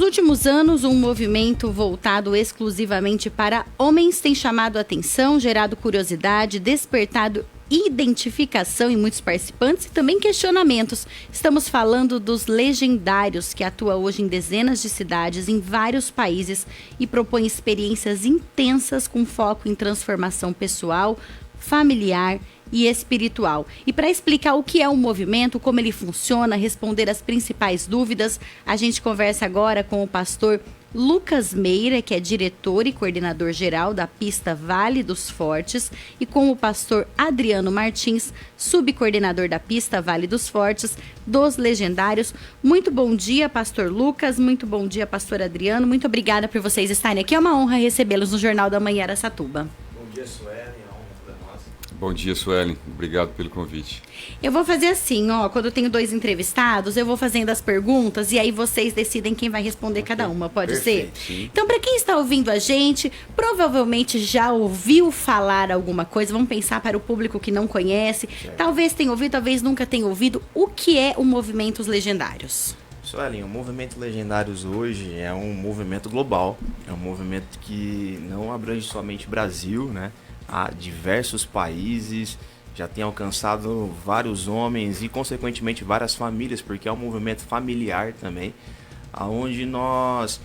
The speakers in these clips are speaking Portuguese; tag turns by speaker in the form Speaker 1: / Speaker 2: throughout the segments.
Speaker 1: últimos anos, um movimento voltado exclusivamente para homens tem chamado a atenção, gerado curiosidade, despertado identificação em muitos participantes e também questionamentos. Estamos falando dos Legendários, que atua hoje em dezenas de cidades em vários países e propõe experiências intensas com foco em transformação pessoal, familiar e espiritual. E para explicar o que é o movimento, como ele funciona, responder as principais dúvidas, a gente conversa agora com o pastor Lucas Meira, que é diretor e coordenador geral da pista Vale dos Fortes, e com o pastor Adriano Martins, subcoordenador da pista Vale dos Fortes, dos Legendários. Muito bom dia, pastor Lucas, muito bom dia, pastor Adriano, muito obrigada por vocês estarem aqui, é uma honra recebê-los no Jornal da Manhã Araçatuba.
Speaker 2: Bom dia, Suelen.
Speaker 3: Bom dia, Suelen. Obrigado pelo convite.
Speaker 1: Eu vou fazer assim, quando eu tenho 2 entrevistados, eu vou fazendo as perguntas e aí vocês decidem quem vai responder cada uma, pode ser?
Speaker 3: Sim.
Speaker 1: Então, para quem está ouvindo a gente, provavelmente já ouviu falar alguma coisa, vamos pensar para o público que não conhece, talvez tenha ouvido, talvez nunca tenha ouvido, o que é o Movimento Legendários?
Speaker 2: Suelen, o Movimento Legendários hoje é um movimento global, é um movimento que não abrange somente o Brasil, né? Há diversos países, já tem alcançado vários homens e, consequentemente, várias famílias, porque é um movimento familiar também, onde nós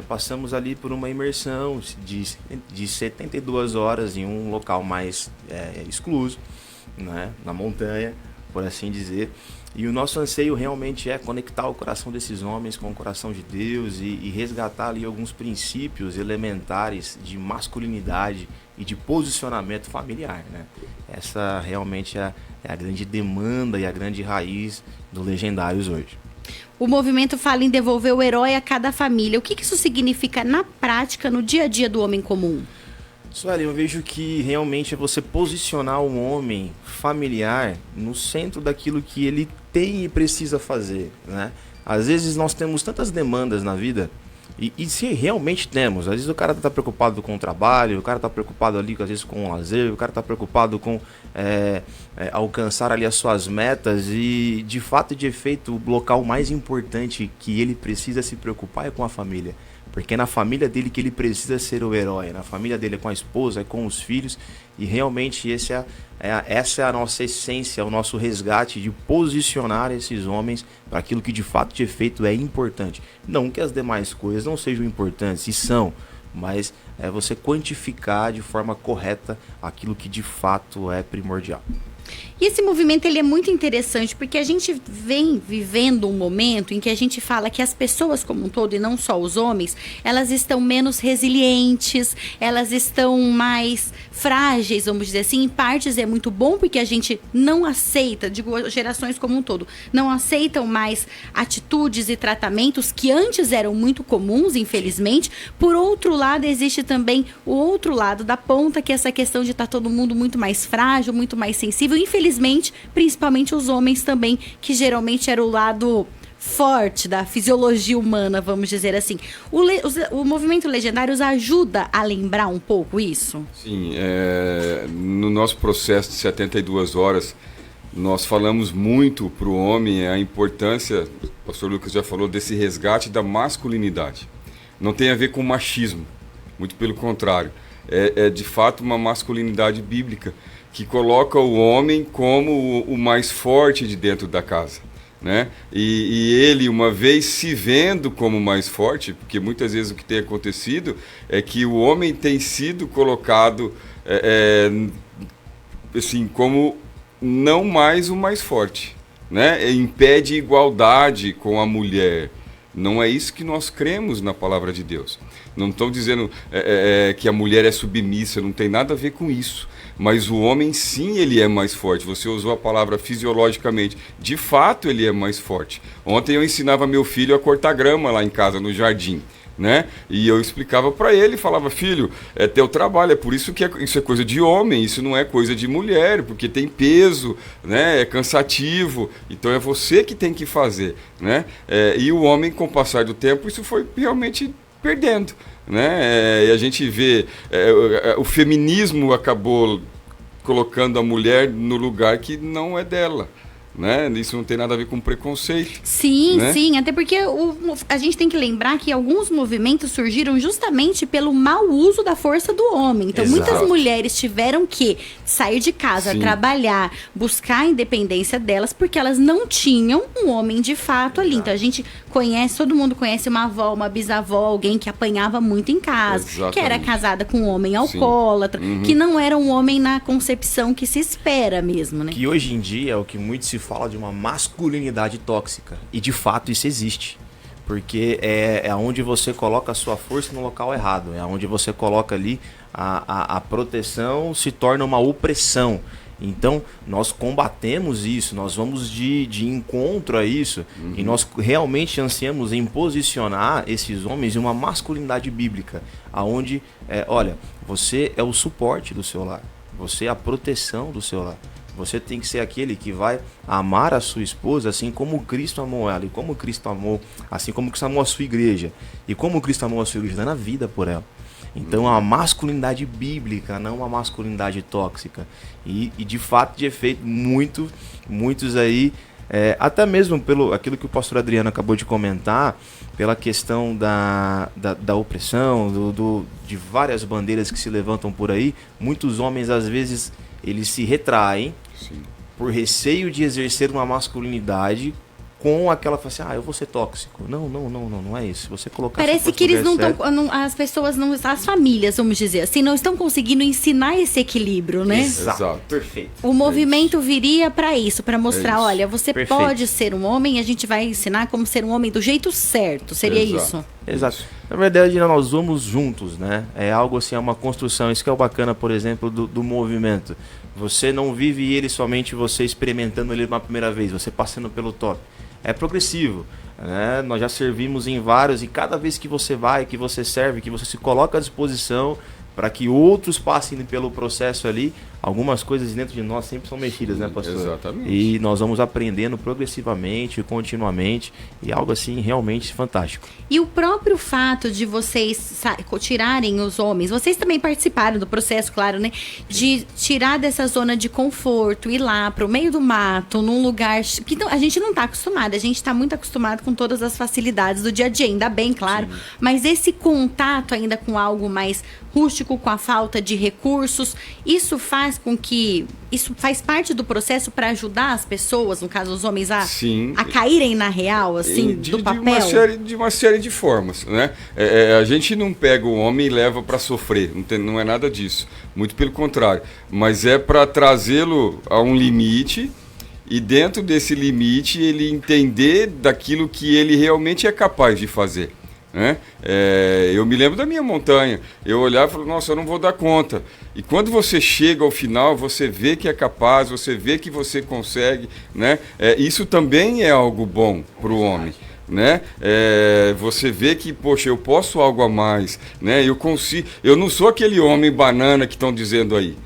Speaker 2: passamos ali por uma imersão de 72 horas em um local mais excluso, né, na montanha, por assim dizer. E o nosso anseio realmente é conectar o coração desses homens com o coração de Deus e resgatar ali alguns princípios elementares de masculinidade e de posicionamento familiar, né? Essa realmente é a grande demanda e a grande raiz do Legendários hoje.
Speaker 1: O movimento fala em devolver o herói a cada família. O que isso significa na prática, no dia a dia do homem comum?
Speaker 2: Sueli, eu vejo que realmente é você posicionar um homem familiar no centro daquilo que ele tem e precisa fazer, né? Às vezes nós temos tantas demandas na vida, e se realmente temos, às vezes o cara está preocupado com o trabalho, o cara está preocupado ali às vezes com o lazer, o cara está preocupado com alcançar ali as suas metas e de fato e de efeito o local mais importante que ele precisa se preocupar é com a família. Porque é na família dele que ele precisa ser o herói, na família dele é com a esposa, é com os filhos, e realmente essa é a nossa essência, o nosso resgate de posicionar esses homens para aquilo que de fato de efeito é importante. Não que as demais coisas não sejam importantes, e são, mas é você quantificar de forma correta aquilo que de fato é primordial.
Speaker 1: E esse movimento ele é muito interessante porque a gente vem vivendo um momento em que a gente fala que as pessoas como um todo, e não só os homens, elas estão menos resilientes, elas estão mais frágeis, vamos dizer assim. Em partes é muito bom porque a gente não aceita, digo gerações como um todo, não aceitam mais atitudes e tratamentos que antes eram muito comuns, infelizmente. Por outro lado, existe também o outro lado da ponta, que é essa questão de estar todo mundo muito mais frágil, muito mais sensível. Infelizmente, principalmente os homens também, que geralmente era o lado forte da fisiologia humana, vamos dizer assim. O movimento Legendários ajuda a lembrar um pouco isso?
Speaker 3: Sim, no nosso processo de 72 horas, nós falamos muito para o homem a importância, o pastor Lucas já falou, desse resgate da masculinidade. Não tem a ver com machismo, muito pelo contrário. É de fato uma masculinidade bíblica, que coloca o homem como o mais forte de dentro da casa, né? E ele, uma vez se vendo como mais forte, porque muitas vezes o que tem acontecido é que o homem tem sido colocado assim, como não mais o mais forte, né? Impede igualdade com a mulher. Não é isso que nós cremos na palavra de Deus. Não estou dizendo que a mulher é submissa, não tem nada a ver com isso. Mas o homem, sim, ele é mais forte. Você usou a palavra fisiologicamente. De fato, ele é mais forte. Ontem eu ensinava meu filho a cortar grama lá em casa, no jardim, né? E eu explicava para ele, falava: filho, é teu trabalho, é por isso que isso é coisa de homem, isso não é coisa de mulher, porque tem peso, né? É cansativo, então é você que tem que fazer, né? E o homem, com o passar do tempo, isso foi realmente perdendo, né? E a gente vê, o feminismo acabou colocando a mulher no lugar que não é dela, né? Isso não tem nada a ver com preconceito.
Speaker 1: Sim,
Speaker 3: né?
Speaker 1: sim, até porque a gente tem que lembrar que alguns movimentos surgiram justamente pelo mau uso da força do homem. Então,
Speaker 2: Exato.
Speaker 1: muitas mulheres tiveram que sair de casa,
Speaker 3: Sim.
Speaker 1: trabalhar, buscar a independência delas, porque elas não tinham um homem de fato ali. Então, a gente conhece, todo mundo conhece uma avó, uma bisavó, alguém que apanhava muito em casa,
Speaker 3: Exatamente.
Speaker 1: que era casada com um homem alcoólatra, que não era um homem na concepção que se espera mesmo, né?
Speaker 2: Que hoje em dia é o que muito se fala de uma masculinidade tóxica. E de fato isso existe. Porque é onde você coloca a sua força no local errado. É onde você coloca ali a proteção se torna uma opressão. Então nós combatemos isso, nós vamos de encontro a isso. E nós realmente ansiamos em posicionar esses homens em uma masculinidade bíblica. Onde, olha, você é o suporte do seu lar. Você é a proteção do seu lar. Você tem que ser aquele que vai amar a sua esposa assim como Cristo amou ela. E como Cristo amou, assim como Cristo amou a sua igreja. E como Cristo amou a sua igreja, dando a vida por ela. Então é uma masculinidade bíblica, não uma masculinidade tóxica. E de fato, de efeito, muitos aí, até mesmo pelo aquilo que o pastor Adriano acabou de comentar, pela questão da opressão, de várias bandeiras que se levantam por aí, muitos homens às vezes eles se retraem.
Speaker 3: Sim.
Speaker 2: Por receio de exercer uma masculinidade com aquela assim, eu vou ser tóxico. Não é isso. Se você colocar
Speaker 1: Parece que eles não estão, as pessoas não, as famílias, vamos dizer assim, não estão conseguindo ensinar esse equilíbrio, né?
Speaker 3: Exato.
Speaker 2: Perfeito.
Speaker 1: O movimento viria para isso, para mostrar,
Speaker 3: isso.
Speaker 1: olha, você
Speaker 2: Perfeito.
Speaker 1: pode ser um homem e a gente vai ensinar como ser um homem do jeito certo. Seria
Speaker 3: Exato.
Speaker 1: isso?
Speaker 2: Exato. Na verdade, nós vamos juntos, né? É algo assim, é uma construção. Isso que é o bacana, por exemplo, do movimento. Você não vive ele somente você experimentando ele uma primeira vez, você passando pelo top. É progressivo, né? Nós já servimos em vários e cada vez que você vai, que você serve, que você se coloca à disposição para que outros passem pelo processo ali, algumas coisas dentro de nós sempre são mexidas, né, pastor?
Speaker 3: Exatamente.
Speaker 2: E nós vamos aprendendo progressivamente, continuamente, e algo assim realmente fantástico.
Speaker 1: E o próprio fato de vocês tirarem os homens, vocês também participaram do processo, claro, né? De tirar dessa zona de conforto, ir lá pro meio do mato, num lugar que a gente não tá acostumado, a gente tá muito acostumado com todas as facilidades do dia a dia, ainda bem, claro. Sim. Mas esse contato ainda com algo mais rústico, com a falta de recursos, isso faz com que... Isso faz parte do processo para ajudar as pessoas, no caso os homens, a caírem na real, assim, do papel?
Speaker 3: De uma série de formas, né? A gente não pega o homem e leva para sofrer, não é nada disso. Muito pelo contrário. Mas é para trazê-lo a um limite e dentro desse limite ele entender daquilo que ele realmente é capaz de fazer. Né? Eu me lembro da minha montanha, eu olhava e falava, nossa, eu não vou dar conta. E quando você chega ao final, você vê que é capaz, você vê que você consegue, né? Isso também é algo bom para o homem. Né? Você vê que, poxa, eu posso algo a mais, né? Eu consigo, eu não sou aquele homem banana que estão dizendo aí.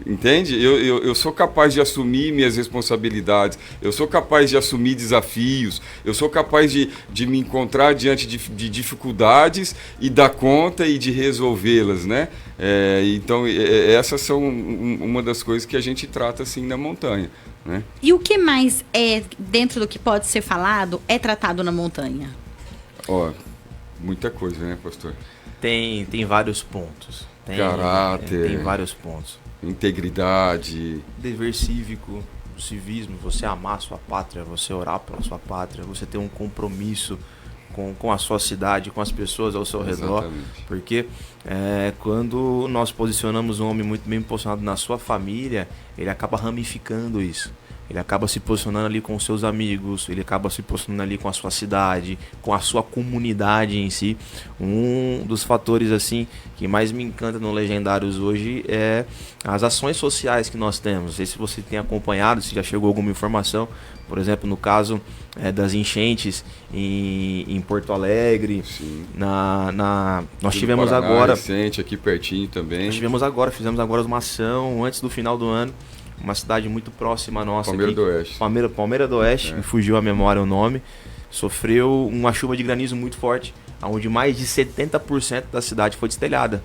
Speaker 3: Entende? Eu sou capaz de assumir minhas responsabilidades, eu sou capaz de assumir desafios, eu sou capaz de me encontrar diante de dificuldades e dar conta e de resolvê-las, né? Então, essas são uma das coisas que a gente trata assim na montanha, né?
Speaker 1: E o que mais dentro do que pode ser falado, é tratado na montanha?
Speaker 3: Muita coisa, né, pastor?
Speaker 2: Tem vários pontos.
Speaker 3: Caráter.
Speaker 2: Tem vários pontos.
Speaker 3: Integridade,
Speaker 2: dever cívico, civismo, você amar a sua pátria, você orar pela sua pátria, você ter um compromisso com a sua cidade, com as pessoas ao seu redor.
Speaker 3: Exatamente.
Speaker 2: Porque quando nós posicionamos um homem muito bem posicionado na sua família, ele acaba ramificando isso. Ele acaba se posicionando ali com os seus amigos, ele acaba se posicionando ali com a sua cidade, com a sua comunidade em si. Um dos fatores assim que mais me encanta no Legendários hoje é as ações sociais que nós temos. Não sei se você tem acompanhado, se já chegou alguma informação, por exemplo, no caso das enchentes em Porto Alegre.
Speaker 3: Sim.
Speaker 2: Nós tivemos agora...
Speaker 3: recente, aqui pertinho também.
Speaker 2: Fizemos agora uma ação antes do final do ano. Uma cidade muito próxima à nossa.
Speaker 3: Palmeira do Oeste.
Speaker 2: Palmeira do Oeste, me fugiu a memória o nome. Sofreu uma chuva de granizo muito forte, onde mais de 70% da cidade foi destelhada.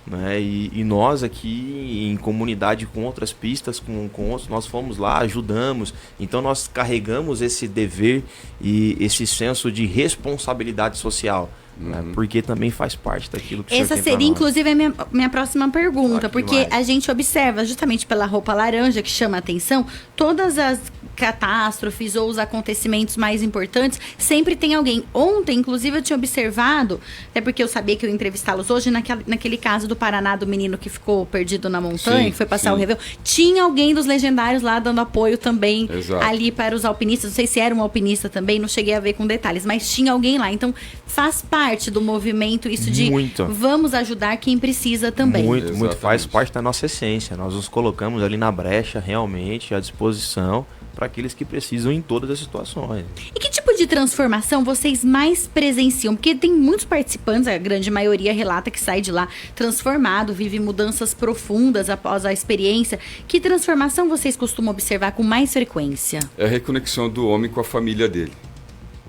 Speaker 2: né? E nós aqui em comunidade com outras pistas, com outros, nós fomos lá, ajudamos. Então nós carregamos esse dever e esse senso de responsabilidade social. Né? Porque também faz parte daquilo que o
Speaker 1: Essa
Speaker 2: senhor tem
Speaker 1: seria,
Speaker 2: pra nós.
Speaker 1: inclusive, a minha próxima pergunta, porque
Speaker 2: demais.
Speaker 1: a gente observa, justamente pela roupa laranja que chama a atenção, todas as catástrofes ou os acontecimentos mais importantes, sempre tem alguém. Ontem, inclusive, eu tinha observado, até porque eu sabia que eu ia entrevistá-los hoje, naquele caso do Paraná, do menino que ficou perdido na montanha,
Speaker 3: Sim,
Speaker 1: que foi passar o
Speaker 3: sim.
Speaker 1: Réveillon, tinha alguém dos legendários lá dando apoio também,
Speaker 3: Exato.
Speaker 1: ali para os alpinistas. Não sei se era um alpinista também, não cheguei a ver com detalhes, mas tinha alguém lá. Então, faz parte do movimento isso de
Speaker 2: Muito.
Speaker 1: vamos ajudar quem precisa também.
Speaker 2: Muito,
Speaker 3: Exatamente.
Speaker 2: faz parte da nossa essência. Nós nos colocamos ali na brecha, realmente, à disposição para aqueles que precisam em todas as situações.
Speaker 1: E que tipo de transformação vocês mais presenciam? Porque tem muitos participantes, a grande maioria relata que sai de lá transformado, vive mudanças profundas após a experiência. Que transformação vocês costumam observar com mais frequência?
Speaker 3: É a reconexão do homem com a família dele.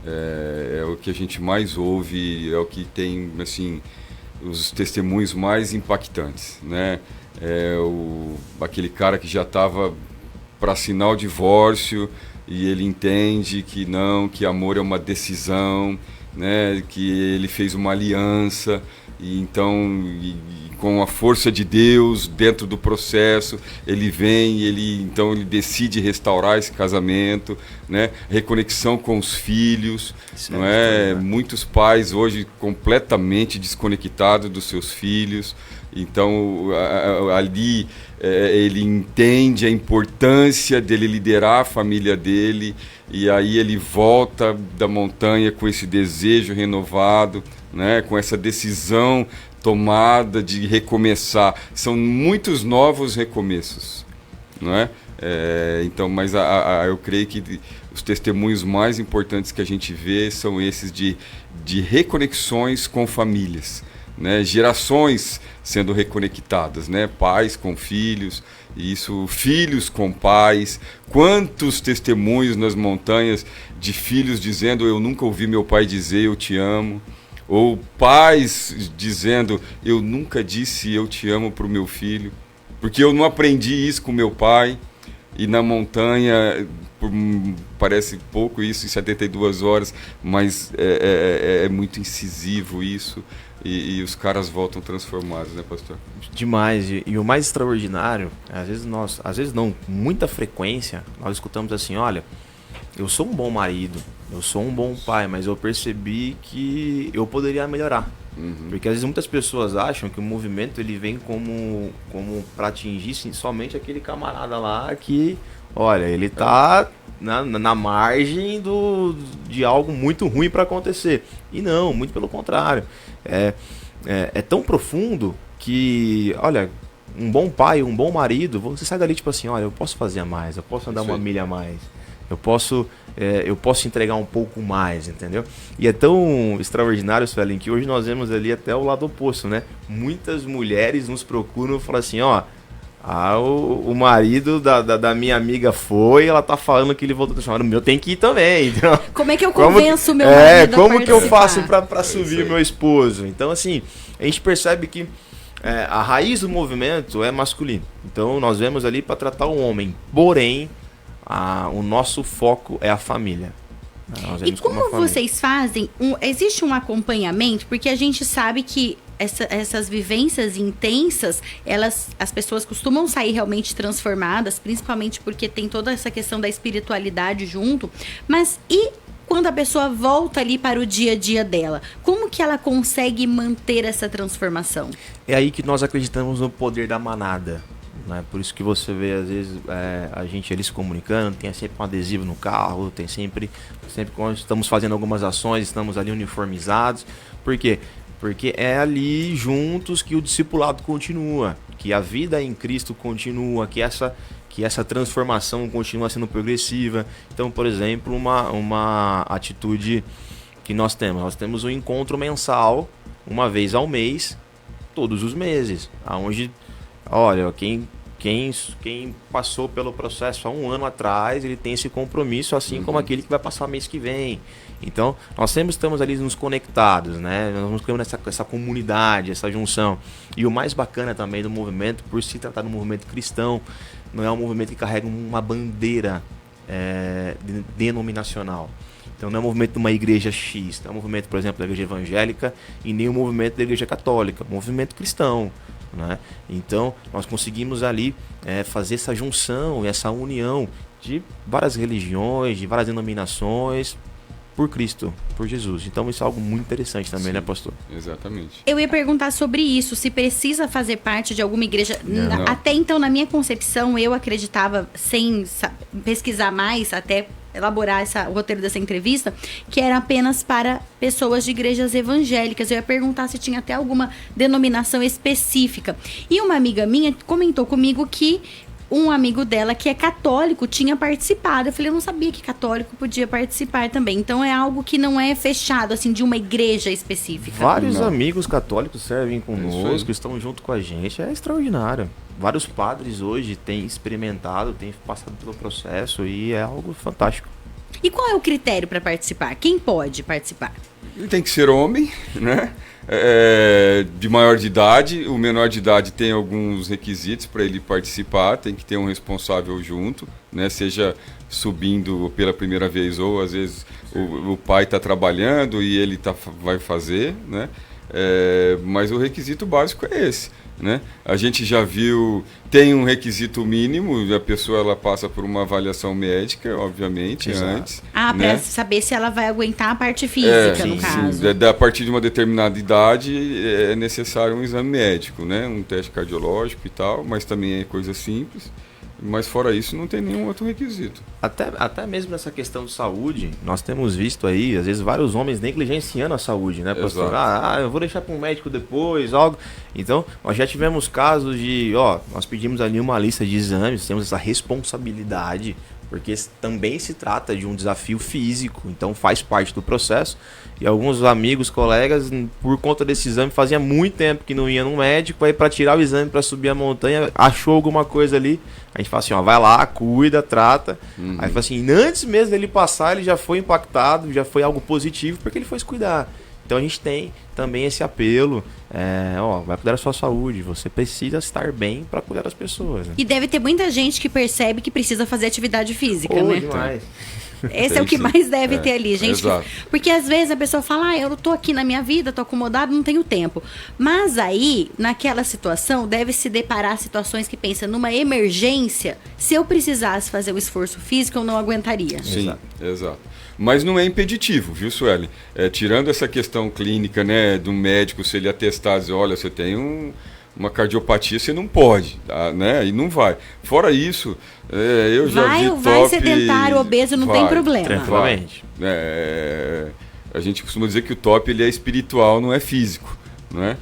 Speaker 3: É o que a gente mais ouve, é o que tem, assim, os testemunhos mais impactantes, né? Aquele cara que já estava para assinar o divórcio e ele entende que não, que amor é uma decisão, né? Que ele fez uma aliança e então com a força de Deus dentro do processo ele vem, então ele decide restaurar esse casamento, né? Reconexão com os filhos,
Speaker 2: Certo,
Speaker 3: não é?
Speaker 2: né?
Speaker 3: Muitos pais hoje completamente desconectados dos seus filhos. Então, ali ele entende a importância dele liderar a família dele e aí ele volta da montanha com esse desejo renovado, né? Com essa decisão tomada de recomeçar. São muitos novos recomeços, não é? Então, mas eu creio que os testemunhos mais importantes que a gente vê são esses de reconexões com famílias, né? Gerações sendo reconectadas, né? Pais com filhos, isso, filhos com pais. Quantos testemunhos nas montanhas de filhos dizendo: eu nunca ouvi meu pai dizer eu te amo, ou pais dizendo: eu nunca disse eu te amo para o meu filho, porque eu não aprendi isso com meu pai. E na montanha, parece pouco isso, em 72 horas, mas é muito incisivo isso. E os caras voltam transformados, né, pastor?
Speaker 2: Demais. E o mais extraordinário, às vezes não, com muita frequência, nós escutamos assim: olha, eu sou um bom marido, eu sou um bom pai, mas eu percebi que eu poderia melhorar. Porque às vezes muitas pessoas acham que o movimento ele vem como para atingir somente aquele camarada lá que, olha, ele tá na margem de algo muito ruim para acontecer. E não, muito pelo contrário. É tão profundo que, olha, um bom pai, um bom marido, você sai dali tipo assim: olha, eu posso fazer a mais, eu posso andar uma milha a mais, eu posso entregar um pouco mais, entendeu? E é tão extraordinário, Suelen, que hoje nós vemos ali até o lado oposto, né? Muitas mulheres nos procuram e falam assim: ó, o marido da minha amiga foi, ela tá falando que ele voltou a chamar, o meu tem que ir também. Então,
Speaker 1: como é que eu convenço o meu marido a
Speaker 2: como que eu faço
Speaker 1: participar?
Speaker 2: para subir o meu esposo? Então, assim, a gente percebe que a raiz do movimento é masculino. Então, nós vemos ali para tratar o homem. Porém, o nosso foco é a família.
Speaker 1: E como vocês fazem? Existe um acompanhamento? Porque a gente sabe que essas vivências intensas, as pessoas costumam sair realmente transformadas, principalmente porque tem toda essa questão da espiritualidade junto. Mas e quando a pessoa volta ali para o dia a dia dela? Como que ela consegue manter essa transformação?
Speaker 2: É aí que nós acreditamos no poder da manada. Né? Por isso que você vê, às vezes, a gente ali se comunicando, tem sempre um adesivo no carro, tem sempre quando estamos fazendo algumas ações, estamos ali uniformizados. Por quê? Porque é ali juntos que o discipulado continua, que a vida em Cristo continua, que essa transformação continua sendo progressiva. Então, por exemplo, uma atitude que nós temos um encontro mensal, uma vez ao mês, todos os meses, aonde, olha, quem Quem passou pelo processo há um ano atrás, ele tem esse compromisso, assim como aquele que vai passar mês que vem. Então, nós sempre estamos ali nos conectados, né? Nós vamos criando essa comunidade, essa junção. E o mais bacana também do movimento, por se tratar de um movimento cristão, não é um movimento que carrega uma bandeira denominacional. Então não é um movimento de uma igreja X, não é um movimento, por exemplo, da igreja evangélica e nem um movimento da igreja católica, é um movimento cristão, né? Então nós conseguimos ali fazer essa junção, essa união de várias religiões, de várias denominações, por Cristo, por Jesus. Então isso é algo muito interessante também, né, pastor?
Speaker 3: Exatamente.
Speaker 1: Eu ia perguntar sobre isso, se precisa fazer parte de alguma igreja.
Speaker 3: Não.
Speaker 1: Até então, na minha concepção, eu acreditava, sem pesquisar mais, até elaborar o roteiro dessa entrevista, que era apenas para pessoas de igrejas evangélicas. Eu ia perguntar se tinha até alguma denominação específica. E uma amiga minha comentou comigo que um amigo dela que é católico tinha participado. Eu falei, eu não sabia que católico podia participar também. Então é algo que não é fechado, assim, de uma igreja específica.
Speaker 2: Vários
Speaker 3: Não.
Speaker 2: amigos católicos servem conosco,
Speaker 3: Isso aí.
Speaker 2: estão junto com a gente, é extraordinário. Vários padres hoje têm experimentado, têm passado pelo processo e é algo fantástico.
Speaker 1: E qual é o critério para participar? Quem pode participar?
Speaker 3: Ele tem que ser homem, né? De maior de idade. O menor de idade tem alguns requisitos para ele participar, tem que ter um responsável junto, né? Seja subindo pela primeira vez ou às vezes o pai está trabalhando e ele vai fazer, né? Mas o requisito básico é esse, né? A gente já viu, tem um requisito mínimo, a pessoa ela passa por uma avaliação médica, obviamente,
Speaker 2: Exato.
Speaker 3: antes.
Speaker 1: Ah,
Speaker 3: né?
Speaker 1: para saber se ela vai aguentar a parte física, no
Speaker 2: sim,
Speaker 1: caso.
Speaker 3: A partir de uma determinada idade é necessário um exame médico, né? Um teste cardiológico e tal, mas também é coisa simples. Mas fora isso não tem nenhum outro requisito.
Speaker 2: Até mesmo nessa questão de saúde, nós temos visto aí, às vezes, vários homens negligenciando a saúde, né, pastor?
Speaker 3: Exato.
Speaker 2: Eu vou deixar para um médico depois, algo. Então, nós já tivemos casos de, nós pedimos ali uma lista de exames, temos essa responsabilidade, porque também se trata de um desafio físico, então faz parte do processo. E alguns amigos, colegas, por conta desse exame, fazia muito tempo que não ia no médico, aí para tirar o exame, para subir a montanha, achou alguma coisa ali. A gente fala assim, vai lá, cuida, trata. Aí fala assim, antes mesmo dele passar, ele já foi impactado, já foi algo positivo, porque ele foi se cuidar. Então a gente tem também esse apelo, vai cuidar da sua saúde, você precisa estar bem para cuidar das pessoas. Né?
Speaker 1: E deve ter muita gente que percebe que precisa fazer atividade física, né?
Speaker 2: Demais.
Speaker 1: Esse é o que
Speaker 3: sim.
Speaker 1: mais deve ter ali, gente.
Speaker 3: Exato.
Speaker 1: Porque às vezes a pessoa fala, eu tô aqui na minha vida, tô acomodado, não tenho tempo. Mas aí, naquela situação, deve se deparar situações que pensa, numa emergência, se eu precisasse fazer o esforço físico, eu não aguentaria.
Speaker 3: Sim, exato. Mas não é impeditivo, viu, Sueli? Tirando essa questão clínica, né, do médico, se ele atestar, dizer, olha, você tem uma cardiopatia, você não pode, tá, né? E não vai. Fora isso, eu já vi top...
Speaker 1: Vai sedentário, obeso, não tem problema.
Speaker 2: Tranquilamente.
Speaker 3: A gente costuma dizer que o top ele é espiritual, não é físico, né?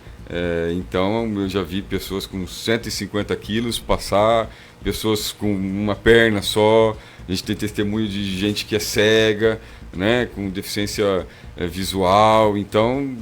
Speaker 3: Então, eu já vi pessoas com 150 quilos passar, pessoas com uma perna só. A gente tem testemunho de gente que é cega, né? Com deficiência visual. Então...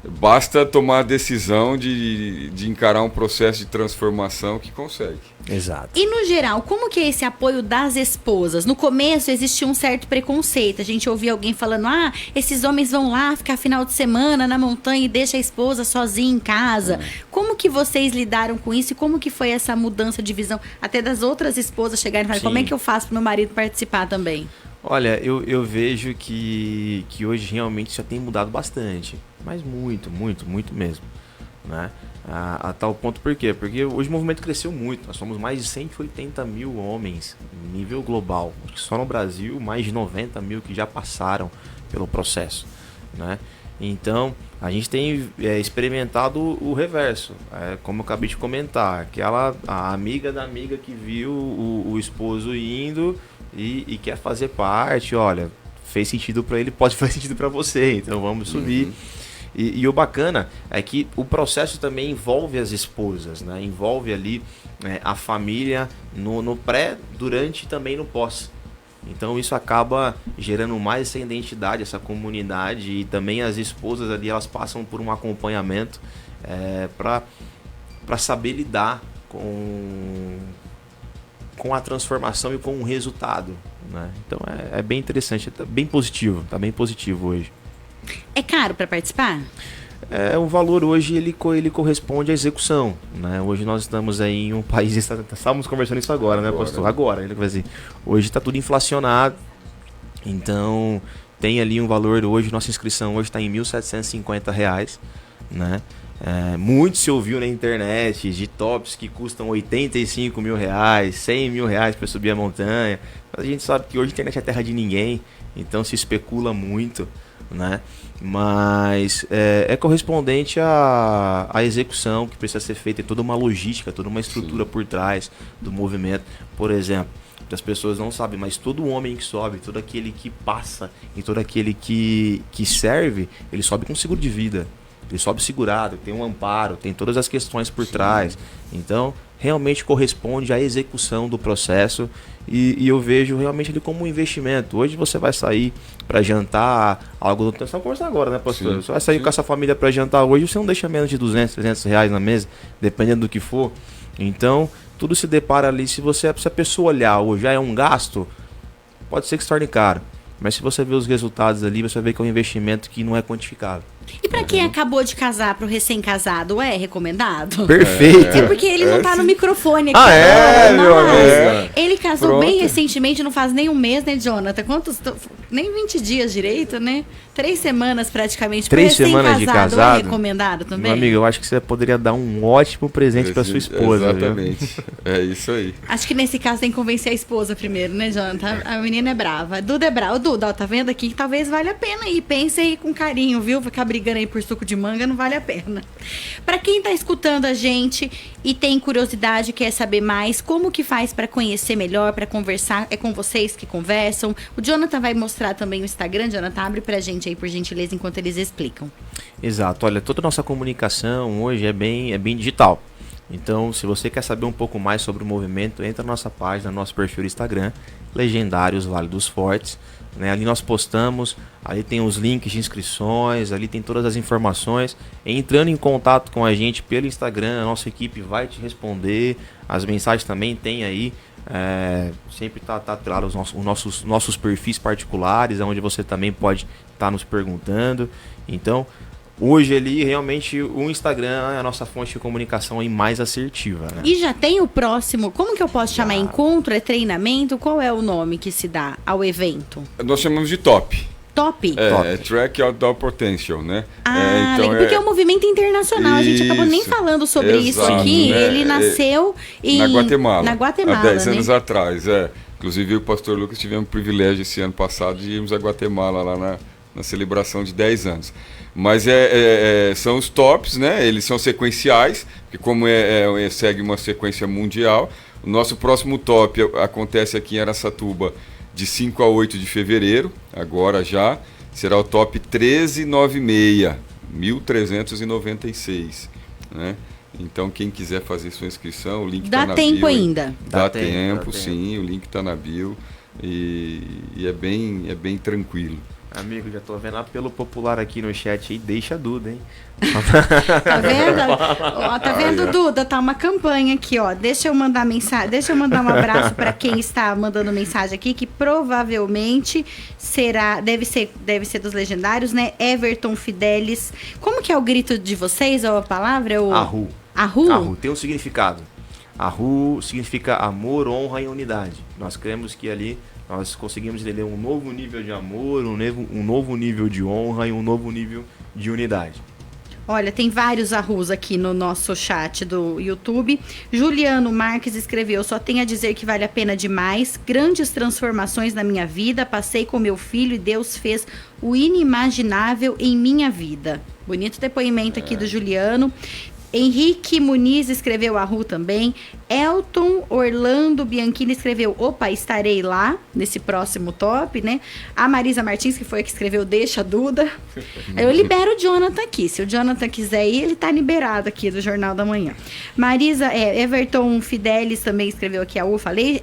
Speaker 3: basta tomar a decisão de encarar um processo de transformação que consegue.
Speaker 2: Exato.
Speaker 1: E no geral, como que é esse apoio das esposas? No começo existia um certo preconceito. A gente ouvia alguém falando, esses homens vão lá ficar final de semana na montanha e deixa a esposa sozinha em casa. Como que vocês lidaram com isso e como que foi essa mudança de visão? Até das outras esposas chegarem e falarem, como é que eu faço para meu marido participar também?
Speaker 2: Olha, eu vejo que hoje realmente já tem mudado bastante. Mas muito, muito, muito mesmo. Né? A tal ponto, por quê? Porque hoje o movimento cresceu muito. Nós somos mais de 180 mil homens em nível global. Acho que só no Brasil, mais de 90 mil que já passaram pelo processo. Né? Então, a gente tem experimentado o reverso. Como eu acabei de comentar, a amiga da amiga que viu o esposo indo e quer fazer parte, olha, fez sentido para ele, pode fazer sentido para você, então vamos subir. E o bacana é que o processo também envolve as esposas, né? Envolve ali a família no pré, durante e também no pós. Então isso acaba gerando mais essa identidade, essa comunidade, e também as esposas ali, elas passam por um acompanhamento para saber lidar com a transformação e com o resultado, né? Então é bem interessante, tá bem positivo hoje.
Speaker 1: É caro para participar?
Speaker 2: O valor hoje ele corresponde à execução, né? Hoje nós estamos aí em um país, estávamos conversando isso agora, né, pastor? Agora, hoje está tudo inflacionado, então tem ali um valor hoje, nossa inscrição hoje está em R$ 1.750, né? Muito se ouviu na internet de tops que custam R$85 mil, R$100 mil para subir a montanha. Mas a gente sabe que hoje a internet é terra de ninguém, então se especula muito, né? Mas é correspondente à execução que precisa ser feita, tem toda uma logística, toda uma estrutura por trás do movimento. Por exemplo, as pessoas não sabem, mas todo homem que sobe, todo aquele que passa e todo aquele que serve, ele sobe com seguro de vida. Ele sobe segurado, tem um amparo, tem todas as questões por trás. Então, realmente corresponde à execução do processo e eu vejo realmente ele como um investimento. Hoje você vai sair para jantar, algo do tempo. Você vai conversar agora, né, pastor? Você vai sair com essa família para jantar hoje, você não deixa menos de R$200, R$300 na mesa, dependendo do que for. Então, tudo se depara ali. Se a pessoa olhar hoje, já é um gasto, pode ser que se torne caro. Mas se você ver os resultados ali, você vai ver que é um investimento que não é quantificável.
Speaker 1: E para quem acabou de casar, pro recém-casado, é recomendado?
Speaker 2: Perfeito.
Speaker 1: É porque ele não tá no microfone aqui.
Speaker 3: Meu amigo.
Speaker 1: Ele casou bem recentemente, não faz nem um mês, né, Jonathan? Nem 20 dias direito, né? 3 semanas praticamente.
Speaker 2: 3 semanas de casado.
Speaker 1: É recomendado também?
Speaker 2: Meu amigo, eu acho que você poderia dar um ótimo presente para sua esposa.
Speaker 3: Exatamente. Viu? É isso aí.
Speaker 1: Acho que nesse caso tem que convencer a esposa primeiro, né, Jonathan? A menina é brava. A Duda é brava. Duda, ó, tá vendo aqui que talvez valha a pena aí. Pense aí com carinho, viu? Ficar brigando aí por suco de manga não vale a pena. Para quem tá escutando a gente e tem curiosidade, quer saber mais, como que faz para conhecer melhor, para conversar? É com vocês que conversam. O Jonathan vai mostrar também o Instagram. Jonathan, abre pra gente aí, por gentileza, enquanto eles explicam.
Speaker 2: Exato. Olha, toda a nossa comunicação hoje é bem digital. Então, se você quer saber um pouco mais sobre o movimento, entra na nossa página, no nosso perfil do Instagram, Legendários Vale dos Fortes. Né? Ali nós postamos, ali tem os links de inscrições, ali tem todas as informações. Entrando em contato com a gente pelo Instagram, a nossa equipe vai te responder. As mensagens também tem aí. Sempre tá atrelado os nossos perfis particulares, onde você também pode estar nos perguntando. Então, hoje ali, realmente, o Instagram é a nossa fonte de comunicação aí mais assertiva. Né?
Speaker 1: E já tem o próximo, como que eu posso chamar? Encontro? É treinamento? Qual é o nome que se dá ao evento?
Speaker 3: Nós chamamos de TOP.
Speaker 1: Top?
Speaker 3: É Track Outdoor Potential, né?
Speaker 1: Então porque é um movimento internacional.
Speaker 3: Isso,
Speaker 1: a gente acabou nem falando sobre isso aqui.
Speaker 3: Né?
Speaker 1: Ele nasceu
Speaker 3: na Guatemala.
Speaker 1: Há
Speaker 3: 10 anos
Speaker 1: né?
Speaker 3: atrás, Inclusive, eu e o pastor Lucas tivemos o privilégio esse ano passado de irmos a Guatemala lá na celebração de 10 anos. Mas são os tops, né? Eles são sequenciais, porque como segue uma sequência mundial, o nosso próximo top acontece aqui em Araçatuba de 5 a 8 de fevereiro, agora já, será o top 1396, 1396, né? Então, quem quiser fazer sua inscrição, o link está na bio.
Speaker 1: Dá tempo ainda?
Speaker 3: Dá tempo, sim, o link está na bio e é bem tranquilo.
Speaker 2: Amigo, já tô vendo apelo popular aqui no chat aí, deixa a Duda, hein?
Speaker 1: Tá vendo? Ó, tá vendo, Duda? Tá uma campanha aqui, ó. Deixa eu mandar um abraço para quem está mandando mensagem aqui, que provavelmente deve ser dos legendários, né? Everton Fidelis. Como que é o grito de vocês, ou a palavra?
Speaker 2: Arru.
Speaker 1: Arru?
Speaker 2: Arru, tem um significado. Arru significa amor, honra e unidade. Nós cremos que ali nós conseguimos entender um novo nível de amor, um novo nível de honra e um novo nível de unidade.
Speaker 1: Olha, tem vários arrus aqui no nosso chat do YouTube. Juliano Marques escreveu: só tenho a dizer que vale a pena demais. Grandes transformações na minha vida. Passei com meu filho e Deus fez o inimaginável em minha vida. Bonito depoimento aqui do Juliano. Henrique Muniz escreveu Arru também. Elton Orlando Bianchini escreveu: opa, estarei lá nesse próximo top, né? A Marisa Martins, que foi a que escreveu Deixa Duda. Eu libero o Jonathan aqui. Se o Jonathan quiser ir, ele tá liberado aqui do Jornal da Manhã. Everton Fidelis também escreveu aqui a falei.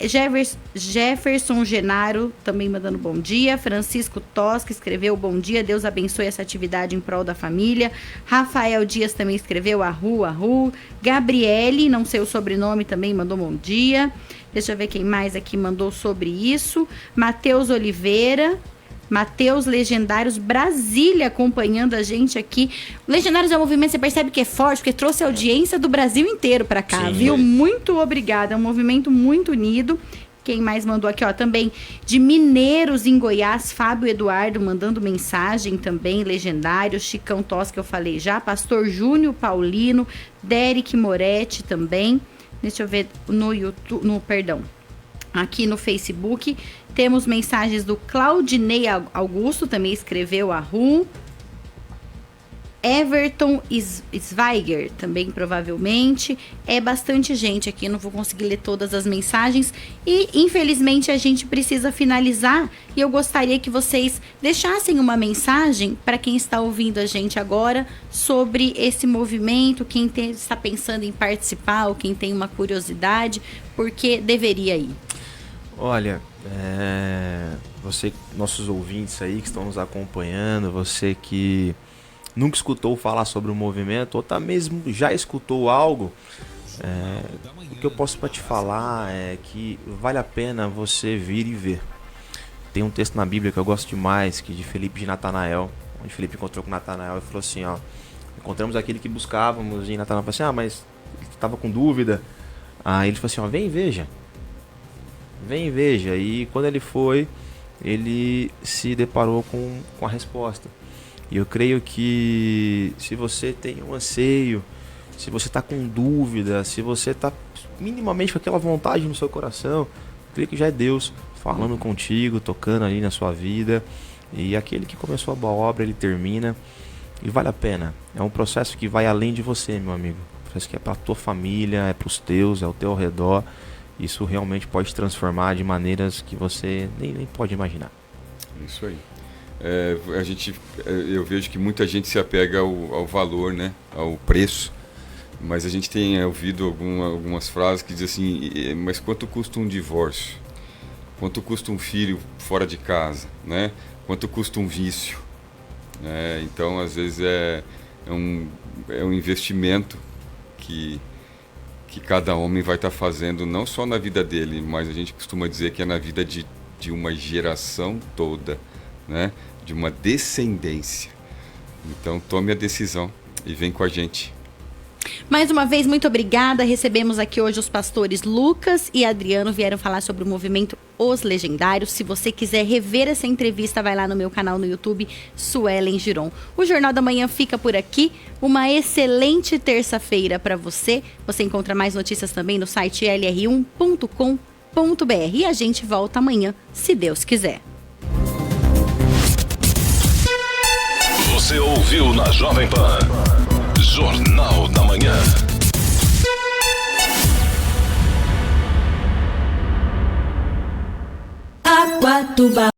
Speaker 1: Jefferson Genaro também mandando bom dia. Francisco Tosca escreveu bom dia, Deus abençoe essa atividade em prol da família. Rafael Dias também escreveu Arru, viu a Ru. Gabriele, não sei o sobrenome também, mandou bom dia. Deixa eu ver quem mais aqui mandou sobre isso. Matheus Oliveira. Mateus Legendários Brasília acompanhando a gente aqui. Legendários é um movimento, você percebe que é forte, porque trouxe audiência do Brasil inteiro para cá,
Speaker 2: Sim,
Speaker 1: viu? Muito obrigada, é um movimento muito unido. Quem mais mandou aqui, ó, também de Mineiros em Goiás, Fábio Eduardo mandando mensagem também, Legendário, Chicão Tosca eu falei já, Pastor Júnior Paulino, Derek Moretti também. Deixa eu ver no YouTube, aqui no Facebook, temos mensagens do Claudinei Augusto, também escreveu a Ru. Everton Zweiger, também provavelmente. É bastante gente aqui, não vou conseguir ler todas as mensagens. E, infelizmente, a gente precisa finalizar. E eu gostaria que vocês deixassem uma mensagem para quem está ouvindo a gente agora sobre esse movimento, quem está pensando em participar ou quem tem uma curiosidade, porque deveria ir.
Speaker 2: Olha, você, nossos ouvintes aí que estão nos acompanhando, você que nunca escutou falar sobre o movimento, ou tá mesmo já escutou algo, o que eu posso para te falar é que vale a pena você vir e ver. Tem um texto na Bíblia que eu gosto demais, que de Felipe de Natanael, onde Felipe encontrou com Natanael e falou assim, ó, encontramos aquele que buscávamos, e Natanael falou assim, mas ele estava com dúvida. Aí ele falou assim, ó, vem e veja. Vem e veja. E quando ele foi, ele se deparou com a resposta. E eu creio que se você tem um anseio, se você está com dúvida, se você está minimamente com aquela vontade no seu coração, eu creio que já é Deus falando contigo, tocando ali na sua vida. E aquele que começou a boa obra, ele termina. E vale a pena. É um processo que vai além de você, meu amigo. Um processo que é para a tua família, é para os teus, é ao teu ao redor. Isso realmente pode te transformar de maneiras que você nem pode imaginar.
Speaker 3: Isso aí. Eu vejo que muita gente se apega ao valor, né? Ao preço. Mas a gente tem ouvido algumas frases que dizem assim, mas quanto custa um divórcio? Quanto custa um filho fora de casa? Né? Quanto custa um vício? Então, às vezes, é um investimento que cada homem vai estar fazendo, não só na vida dele, mas a gente costuma dizer que é na vida de uma geração toda, né? De uma descendência. Então, tome a decisão e vem com a gente.
Speaker 1: Mais uma vez, muito obrigada. Recebemos aqui hoje os pastores Lucas e Adriano, vieram falar sobre o movimento Os Legendários. Se você quiser rever essa entrevista, vai lá no meu canal no YouTube, Suelen Giron. O Jornal da Manhã fica por aqui. Uma excelente terça-feira para você. Você encontra mais notícias também no site lr1.com.br. E a gente volta amanhã, se Deus quiser.
Speaker 4: Você ouviu na Jovem Pan Jornal da Manhã.
Speaker 5: Aquatuba.